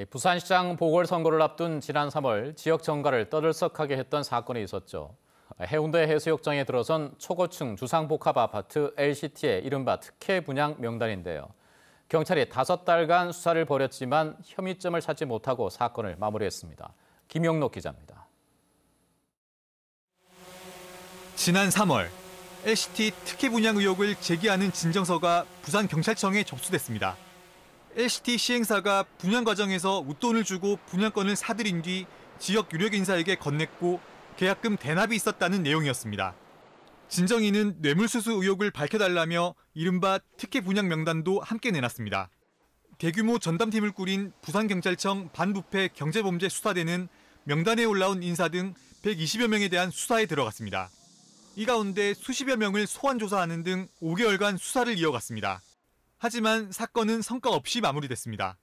부산시장 보궐선거를 앞둔 지난 3월 지역 정가를 떠들썩하게 했던 사건이 있었죠. 해운대 해수욕장에 들어선 초고층 주상복합아파트 LCT의 이른바 특혜 분양 명단인데요. 경찰이 5달간 수사를 벌였지만 혐의점을 찾지 못하고 사건을 마무리했습니다. 김용록 기자입니다. 지난 3월 LCT 특혜 분양 의혹을 제기하는 진정서가 부산경찰청에 접수됐습니다. LCT 시행사가 분양 과정에서 웃돈을 주고 분양권을 사들인 뒤 지역 유력 인사에게 건넸고 계약금 대납이 있었다는 내용이었습니다. 진정인은 뇌물수수 의혹을 밝혀달라며 이른바 특혜 분양 명단도 함께 내놨습니다. 대규모 전담팀을 꾸린 부산경찰청 반부패 경제범죄 수사대는 명단에 올라온 인사 등 120여 명에 대한 수사에 들어갔습니다. 이 가운데 수십여 명을 소환 조사하는 등 5개월간 수사를 이어갔습니다. 하지만 사건은 성과 없이 마무리됐습니다.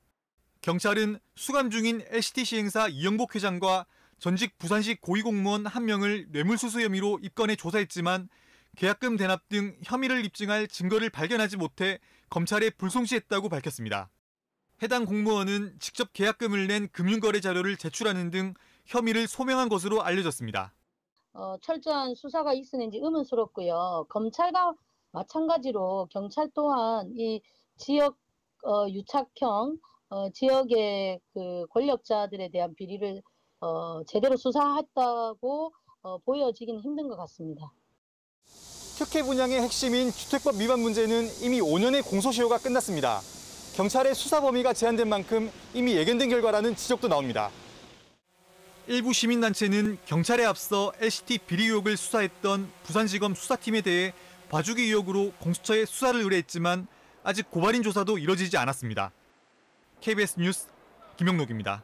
경찰은 수감 중인 LCT 시행사 이영복 회장과 전직 부산시 고위공무원 1명을 뇌물수수 혐의로 입건해 조사했지만 계약금 대납 등 혐의를 입증할 증거를 발견하지 못해 검찰에 불송치했다고 밝혔습니다. 해당 공무원은 직접 계약금을 낸 금융거래 자료를 제출하는 등 혐의를 소명한 것으로 알려졌습니다. 철저한 수사가 있었는지 의문스럽고요. 검찰과 마찬가지로 경찰 또한 이 지역 유착형 지역의 그 권력자들에 대한 비리를 제대로 수사했다고 보여지기는 힘든 것 같습니다. 특혜 분양의 핵심인 주택법 위반 문제는 이미 5년의 공소시효가 끝났습니다. 경찰의 수사 범위가 제한된 만큼 이미 예견된 결과라는 지적도 나옵니다. 일부 시민단체는 경찰에 앞서 LCT 비리 의혹을 수사했던 부산지검 수사팀에 대해 봐주기 의혹으로 공수처에 수사를 의뢰했지만 아직 고발인 조사도 이뤄지지 않았습니다. KBS 뉴스 김영록입니다.